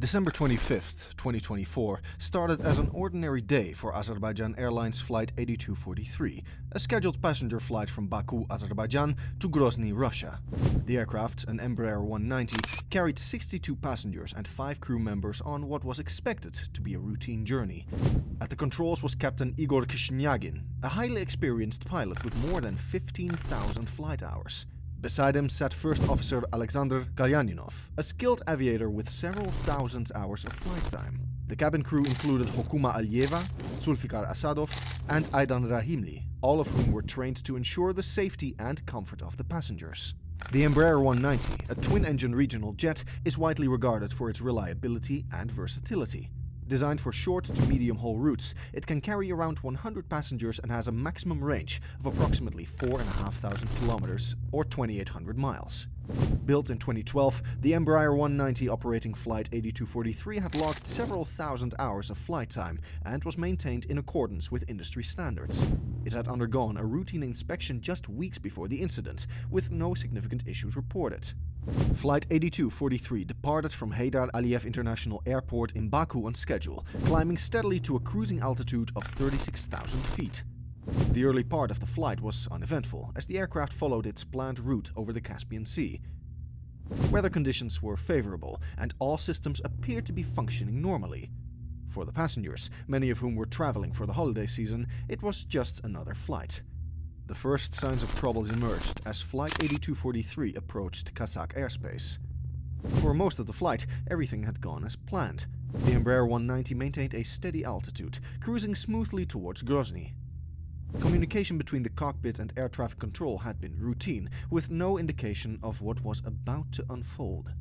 December 25th, 2024 started as an ordinary day for Azerbaijan Airlines Flight 8243, a scheduled passenger flight from Baku, Azerbaijan to Grozny, Russia. The aircraft, an Embraer 190, carried 62 passengers and 5 crew members on what was expected to be a routine journey. At the controls was Captain Igor Kshnyakin, a highly experienced pilot with more than 15,000 flight hours. Beside him sat First Officer Aleksandr Kalyaninov, a skilled aviator with several thousand hours of flight time. The cabin crew included Hokuma Aliyeva, Zulfiqar Asadov, and Aydan Rahimli, all of whom were trained to ensure the safety and comfort of the passengers. The Embraer 190, a twin-engine regional jet, is widely regarded for its reliability and versatility. Designed for short to medium-haul routes, it can carry around 100 passengers and has a maximum range of approximately 4,500 kilometers or 2,800 miles. Built in 2012, the Embraer 190 operating Flight 8243 had logged several thousand hours of flight time and was maintained in accordance with industry standards. It had undergone a routine inspection just weeks before the incident, with no significant issues reported. Flight 8243 departed from Aydan Rahimli International Airport in Baku on schedule, climbing steadily to a cruising altitude of 36,000 feet. The early part of the flight was uneventful, as the aircraft followed its planned route over the Caspian Sea. Weather conditions were favorable, and all systems appeared to be functioning normally. For the passengers, many of whom were traveling for the holiday season, it was just another flight. The first signs of troubles emerged as Flight 8243 approached Kazakh airspace. For most of the flight, everything had gone as planned. The Embraer 190 maintained a steady altitude, cruising smoothly towards Grozny. Communication between the cockpit and air traffic control had been routine, with no indication of what was about to unfold.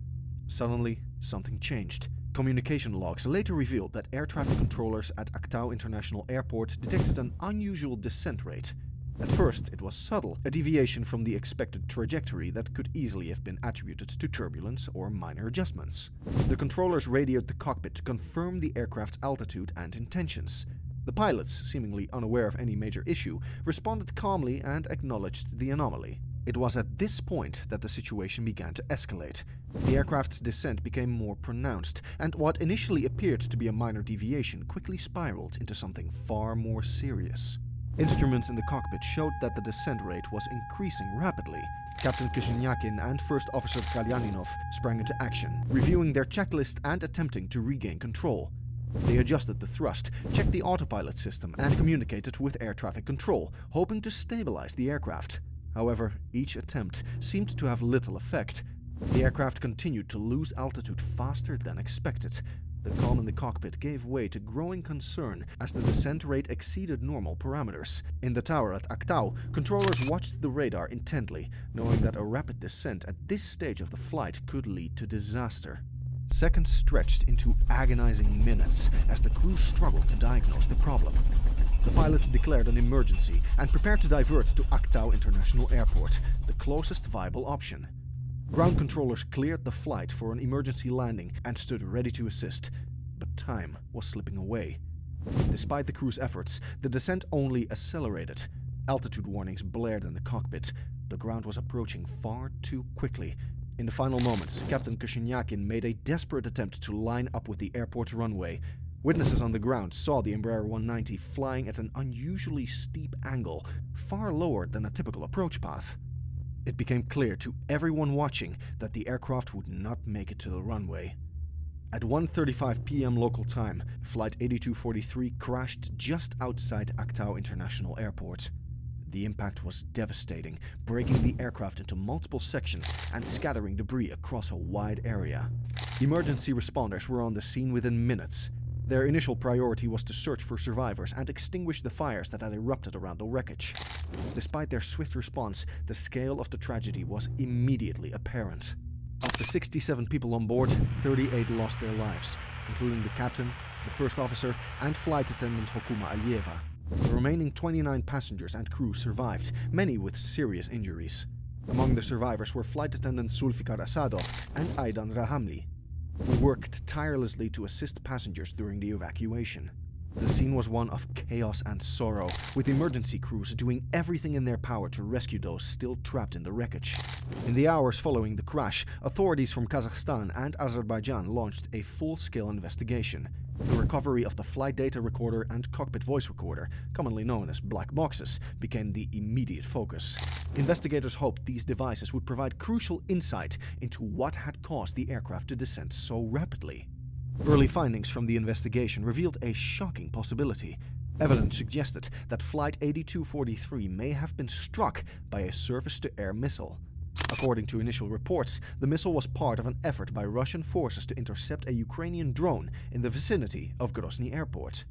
Suddenly, something changed. Communication logs later revealed that air traffic controllers at Aktau International Airport detected an unusual descent rate. At first, it was subtle, a deviation from the expected trajectory that could easily have been attributed to turbulence or minor adjustments. The controllers radioed the cockpit to confirm the aircraft's altitude and intentions. The pilots, seemingly unaware of any major issue, responded calmly and acknowledged the anomaly. It was at this point that the situation began to escalate. The aircraft's descent became more pronounced, and what initially appeared to be a minor deviation quickly spiraled into something far more serious. Instruments in the cockpit showed that the descent rate was increasing rapidly. Captain Kshnyakin and First Officer Kalyaninov sprang into action, reviewing their checklist and attempting to regain control. They adjusted the thrust, checked the autopilot system, and communicated with air traffic control, hoping to stabilize the aircraft. However, each attempt seemed to have little effect. The aircraft continued to lose altitude faster than expected. The calm in the cockpit gave way to growing concern as the descent rate exceeded normal parameters. In the tower at Aktau, controllers watched the radar intently, knowing that a rapid descent at this stage of the flight could lead to disaster. Seconds stretched into agonizing minutes as the crew struggled to diagnose the problem. The pilots declared an emergency and prepared to divert to Aktau International Airport, the closest viable option. Ground controllers cleared the flight for an emergency landing and stood ready to assist, but time was slipping away. Despite the crew's efforts, the descent only accelerated. Altitude warnings blared in the cockpit. The ground was approaching far too quickly. In the final moments, Captain Kshnyakin made a desperate attempt to line up with the airport's runway. Witnesses on the ground saw the Embraer 190 flying at an unusually steep angle, far lower than a typical approach path. It became clear to everyone watching that the aircraft would not make it to the runway. At 1:35 p.m. local time, Flight 8243 crashed just outside Aktau International Airport. The impact was devastating, breaking the aircraft into multiple sections and scattering debris across a wide area. Emergency responders were on the scene within minutes. Their initial priority was to search for survivors and extinguish the fires that had erupted around the wreckage. Despite their swift response, the scale of the tragedy was immediately apparent. Of the 67 people on board, 38 lost their lives, including the captain, the first officer, and flight attendant Hokuma Aliyeva. The remaining 29 passengers and crew survived, many with serious injuries. Among the survivors were flight attendants Zulfiqar Asadov and Aydan Rahimli, who worked tirelessly to assist passengers during the evacuation. The scene was one of chaos and sorrow, with emergency crews doing everything in their power to rescue those still trapped in the wreckage. In the hours following the crash, authorities from Kazakhstan and Azerbaijan launched a full-scale investigation. The recovery of the flight data recorder and cockpit voice recorder, commonly known as black boxes, became the immediate focus. Investigators hoped these devices would provide crucial insight into what had caused the aircraft to descend so rapidly. Early findings from the investigation revealed a shocking possibility. Evidence suggested that Flight 8243 may have been struck by a surface-to-air missile. According to initial reports, the missile was part of an effort by Russian forces to intercept a Ukrainian drone in the vicinity of Grozny airport.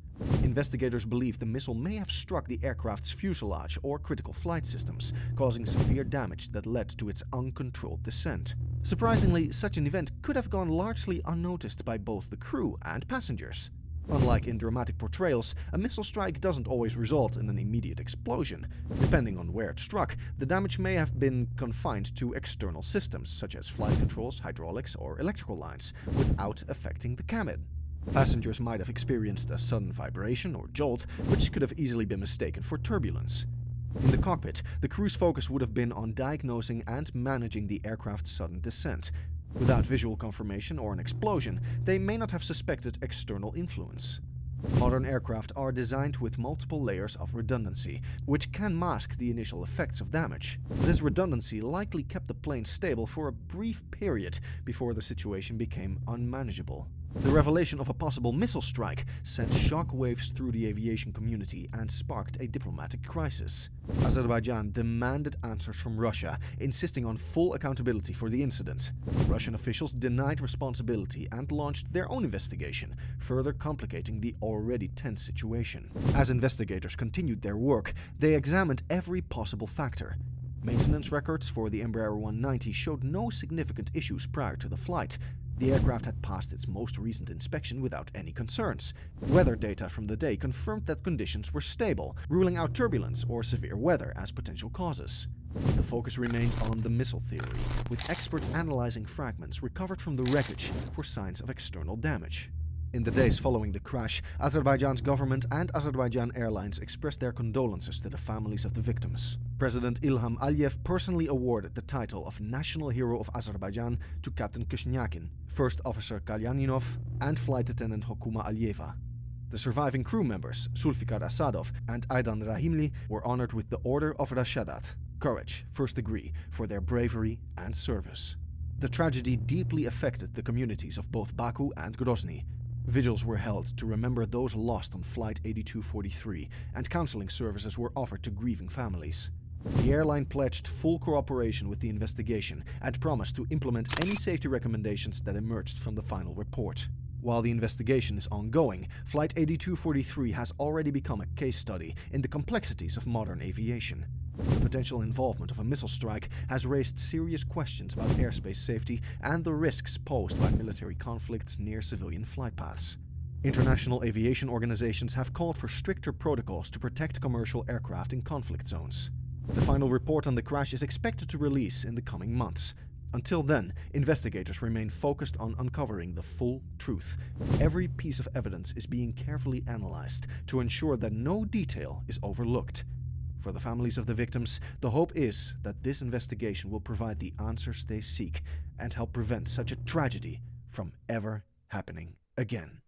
Investigators believe the missile may have struck the aircraft's fuselage or critical flight systems, causing severe damage that led to its uncontrolled descent. Surprisingly, such an event could have gone largely unnoticed by both the crew and passengers. Unlike in dramatic portrayals, a missile strike doesn't always result in an immediate explosion. Depending on where it struck, the damage may have been confined to external systems, such as flight controls, hydraulics, or electrical lines, without affecting the cabin. Passengers might have experienced a sudden vibration or jolt, which could have easily been mistaken for turbulence. In the cockpit, the crew's focus would have been on diagnosing and managing the aircraft's sudden descent. Without visual confirmation or an explosion, they may not have suspected external influence. Modern aircraft are designed with multiple layers of redundancy, which can mask the initial effects of damage. This redundancy likely kept the plane stable for a brief period before the situation became unmanageable. The revelation of a possible missile strike sent shock waves through the aviation community and sparked a diplomatic crisis. Azerbaijan demanded answers from Russia, insisting on full accountability for the incident. Russian officials denied responsibility and launched their own investigation, further complicating the already tense situation. As investigators continued their work, they examined every possible factor. Maintenance records for the Embraer 190 showed no significant issues prior to the flight. The aircraft had passed its most recent inspection without any concerns. Weather data from the day confirmed that conditions were stable, ruling out turbulence or severe weather as potential causes. The focus remained on the missile theory, with experts analyzing fragments recovered from the wreckage for signs of external damage. In the days following the crash, Azerbaijan's government and Azerbaijan Airlines expressed their condolences to the families of the victims. President Ilham Aliyev personally awarded the title of National Hero of Azerbaijan to Captain Kshnyakin, First Officer Kalyaninov, and Flight Attendant Hokuma Aliyeva. The surviving crew members, Zulfiqar Asadov and Aydan Rahimli, were honored with the Order of Rashadat, Courage, First Degree, for their bravery and service. The tragedy deeply affected the communities of both Baku and Grozny. Vigils were held to remember those lost on Flight 8243, and counseling services were offered to grieving families. The airline pledged full cooperation with the investigation and promised to implement any safety recommendations that emerged from the final report. While the investigation is ongoing, Flight 8243 has already become a case study in the complexities of modern aviation. The potential involvement of a missile strike has raised serious questions about airspace safety and the risks posed by military conflicts near civilian flight paths. International aviation organizations have called for stricter protocols to protect commercial aircraft in conflict zones. The final report on the crash is expected to release in the coming months. Until then, investigators remain focused on uncovering the full truth. Every piece of evidence is being carefully analyzed to ensure that no detail is overlooked. For the families of the victims, the hope is that this investigation will provide the answers they seek and help prevent such a tragedy from ever happening again.